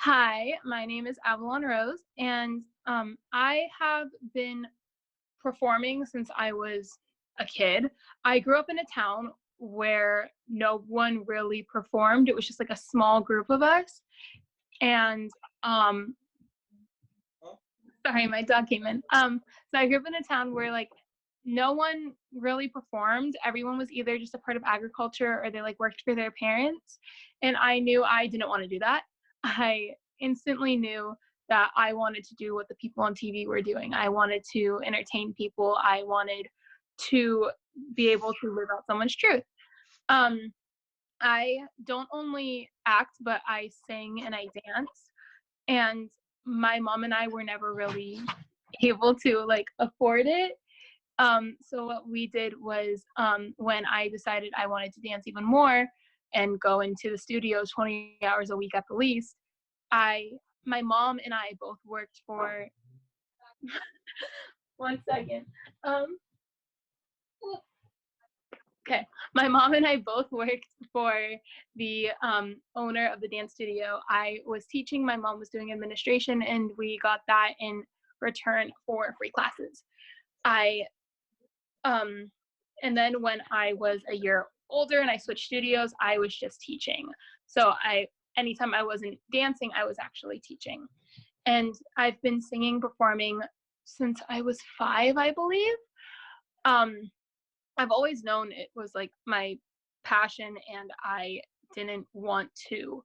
Hi, my name is Evelyn Rose, and I have been performing since I was a kid. I grew up in a town where no one really performed. It was just like a small group of us. And um, sorry, my dog came in. So I grew up in a town where like no one really performed. Everyone was either just a part of agriculture or they like worked for their parents. And I knew I didn't want to do that. I instantly knew that I wanted to do what the people on TV were doing. I wanted to entertain people. I wanted to be able to live out someone's truth. Um, I don't only act, but I sing and I dance. And my mom and I were never really able to like afford it. So what we did was when I decided I wanted to dance even more and go into the studio 20 hours a week at the least, I my mom and I both worked for 1 second. Um, okay, my mom and I both worked for the owner of the dance studio. I was teaching, my mom was doing administration, and we got that in return for free classes. I um, and then when I was a year older and I switched studios, I was just teaching. So anytime I wasn't dancing, I was actually teaching. And I've been singing, performing since I was 5, I believe. Um, I've always known it was like my passion, and I didn't want to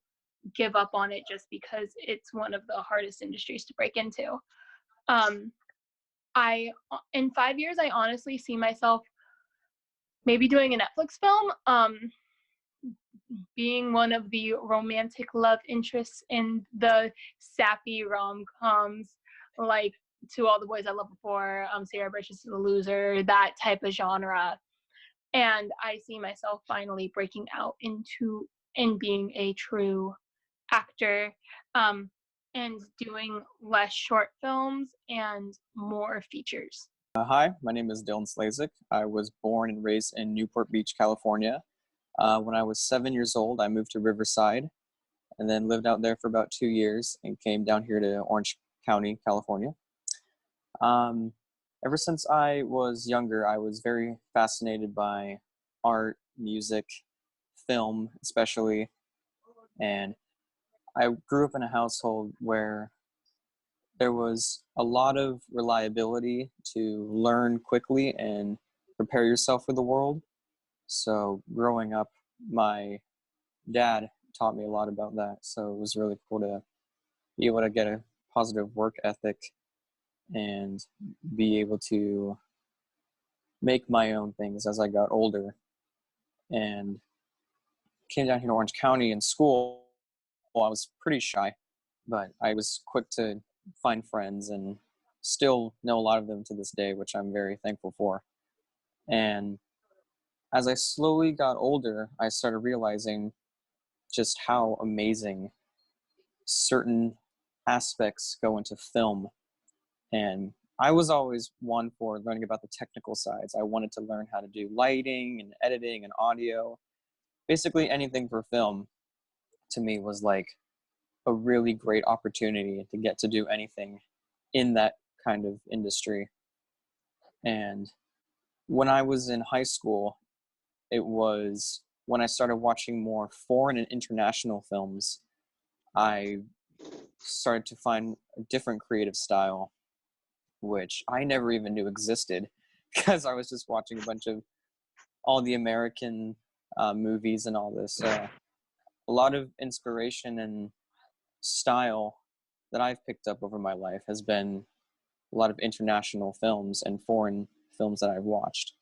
give up on it just because it's one of the hardest industries to break into. Um, I in 5 years, I honestly see myself maybe doing a Netflix film, being one of the romantic love interests in the sappy rom-coms, like To All the Boys I Loved Before, Sarah Bridges is a Loser, that type of genre. And I see myself finally breaking out into and being a true actor, um, and doing less short films and more features. Hi, my name is Dylan Slezak. I was born and raised in Newport Beach, California. When I was 7 years old, I moved to Riverside and then lived out there for about 2 years and came down here to Orange County, California. Um, Ever since I was younger, I was very fascinated by art, music, film, especially, and I grew up in a household where there was a lot of reliability to learn quickly and prepare yourself for the world. So growing up, my dad taught me a lot about that. So it was really cool to be able to get a positive work ethic and be able to make my own things as I got older. And came down here to Orange County in school. Well, I was pretty shy, but I was quick to find friends and still know a lot of them to this day, which I'm very thankful for. And as I slowly got older, I started realizing just how amazing certain aspects go into film. And I was always one for learning about the technical sides. I wanted to learn how to do lighting and editing and audio. Basically anything for film to me was like a really great opportunity to get to do anything in that kind of industry. And when I was in high school, it was when I started watching more foreign and international films, I started to find a different creative style, which I never even knew existed because I was just watching a bunch of all the American movies and all this. A lot of inspiration and style that I've picked up over my life has been a lot of international films and foreign films that I've watched,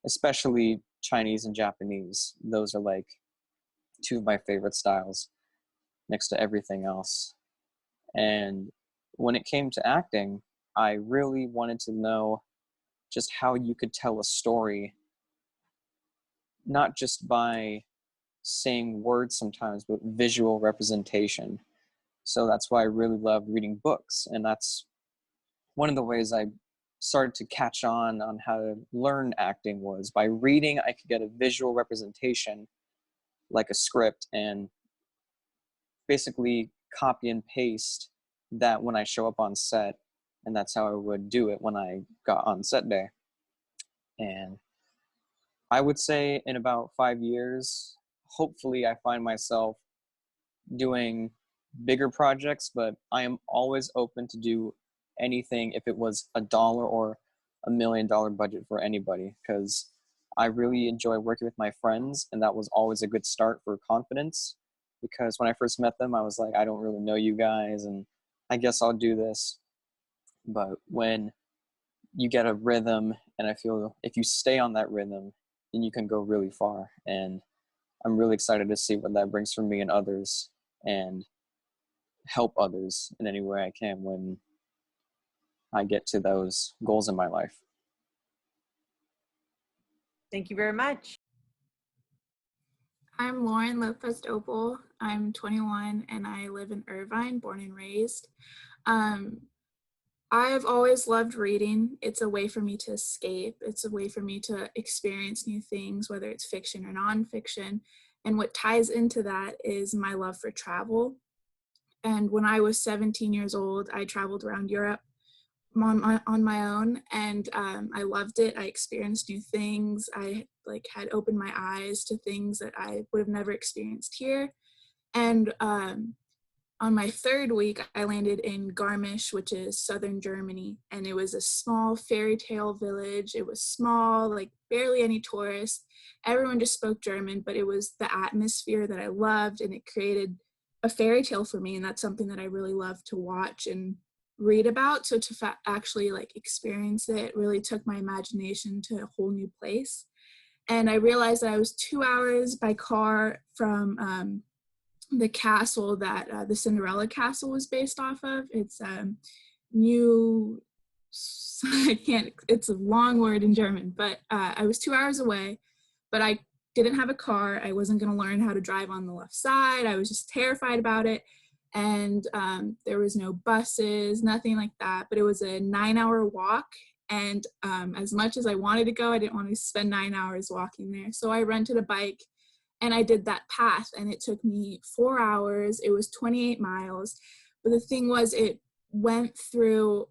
especially Chinese and Japanese. Those are like two of my favorite styles next to everything else. And when it came to acting, I really wanted to know just how you could tell a story, not just by saying words sometimes, but visual representation. So that's why I really love reading books. And that's one of the ways I started to catch on how to learn acting was by reading. I could get a visual representation like a script and basically copy and paste that when I show up on set, and that's how I would do it when I got on set day. And I would say in about 5 years, hopefully I find myself doing bigger projects, but I am always open to do anything if it was $1 or $1 million budget for anybody, because I really enjoy working with my friends, and that was always a good start for confidence. Because when I first met them, I was like, I don't really know you guys, and I guess I'll do this. But when you get a rhythm, and I feel if you stay on that rhythm, then you can go really far. And I'm really excited to see what that brings for me and others, and help others in any way I can when I get to those goals in my life. Thank you very much. I'm Lauren Lovefest Opal. I'm 21 and I live in Irvine, born and raised. I've always loved reading. It's a way for me to escape. It's a way for me to experience new things, whether it's fiction or nonfiction. And what ties into that is my love for travel. And when I was 17 years old, I traveled around Europe on my own, and I loved it. I experienced new things. I had opened my eyes to things that I would have never experienced here. And on my third week, I landed in Garmisch, which is southern Germany, and it was a small fairy tale village. It was small, like barely any tourists. Everyone just spoke German, but it was the atmosphere that I loved, and it created a fairy tale for me, and that's something that I really love to watch and read about. So to actually experience it really took my imagination to a whole new place. And I realized that I was 2 hours by car from the castle that the Cinderella castle was based off of. It's new, it's a long word in German, but I was 2 hours away, but I didn't have a car. I wasn't going to learn how to drive on the left side. I was just terrified about it. And there was no buses, nothing like that, but it was a 9-hour walk. And as much as I wanted to go, I didn't want to spend 9 hours walking there. So I rented a bike and I did that path, and it took me 4 hours. It was 28 miles. But the thing was, it went through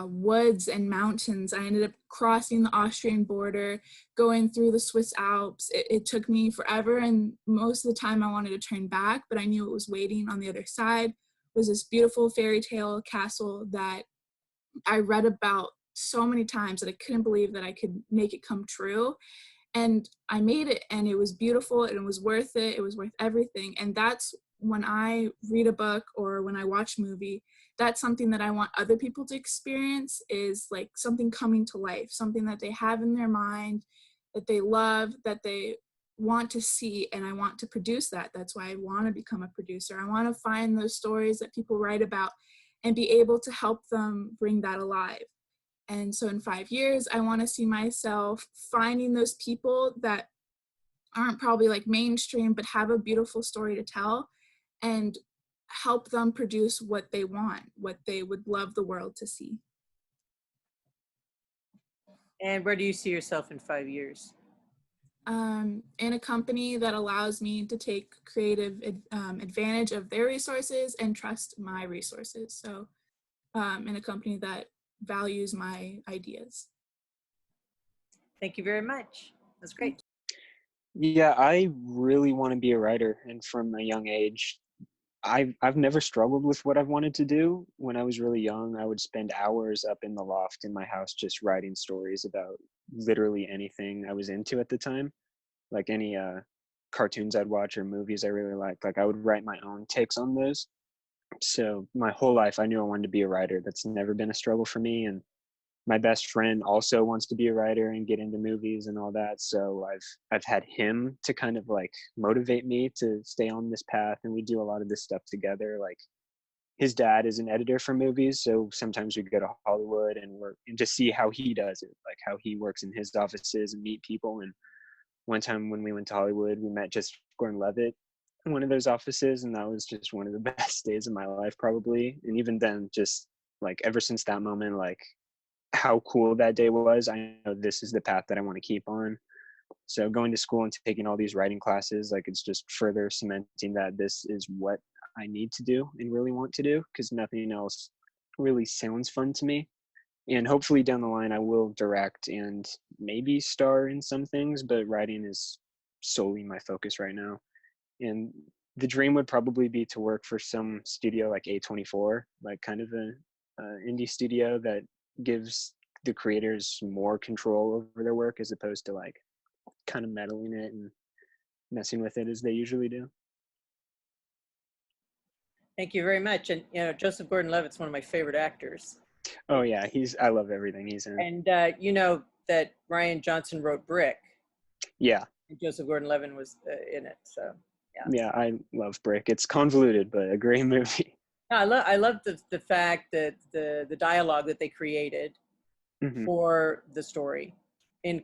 woods and mountains. I ended up crossing the Austrian border, going through the Swiss Alps. It took me forever, and most of the time I wanted to turn back, but I knew it was waiting on the other side. It was this beautiful fairy tale castle that I read about so many times that I couldn't believe that I could make it come true. And I made it, and it was beautiful, and it was worth it. It was worth everything. And that's when I read a book or when I watch a movie, that's something that I want other people to experience, is like something coming to life, something that they have in their mind, that they love, that they want to see, and I want to produce that. That's why I want to become a producer. I want to find those stories that people write about and be able to help them bring that alive. And so in 5 years, I want to see myself finding those people that aren't probably mainstream, but have a beautiful story to tell, and help them produce what they want, what they would love the world to see. And where do you see yourself in 5 years? In a company that allows me to take creative advantage of their resources and trust my resources. So in a company that values my ideas. Thank you very much. That's great. Yeah, I really want to be a writer, and from a young age, I've never struggled with what I've wanted to do. When I was really young, I would spend hours up in the loft in my house just writing stories about literally anything I was into at the time, like any cartoons I'd watch or movies I really liked. Like I would write my own takes on those. So my whole life, I knew I wanted to be a writer. That's never been a struggle for me. And my best friend also wants to be a writer and get into movies and all that. So I've had him to kind of motivate me to stay on this path. And we do a lot of this stuff together. Like his dad is an editor for movies. So sometimes we go to Hollywood and work and just see how he does it, like how he works in his offices and meet people. And one time when we went to Hollywood, we met just Gordon-Levitt in one of those offices. And that was just one of the best days of my life, probably. And even then, just ever since that moment, how cool that day was, I know this is the path that I want to keep on. So going to school and taking all these writing classes, it's just further cementing that this is what I need to do and really want to do, because nothing else really sounds fun to me. And hopefully down the line, I will direct and maybe star in some things, but writing is solely my focus right now. And the dream would probably be to work for some studio like A24, like kind of an indie studio that gives the creators more control over their work, as opposed to like kind of meddling it and messing with it as they usually do. Thank you very much. And Joseph Gordon-Levitt's one of my favorite actors. Oh yeah, I love everything he's in. And you know that Ryan Johnson wrote Brick. Yeah. And Joseph Gordon-Levitt was in it. So yeah, I love Brick. It's convoluted, but a great movie. no, I love the fact that the dialogue that they created Mhm. for the story in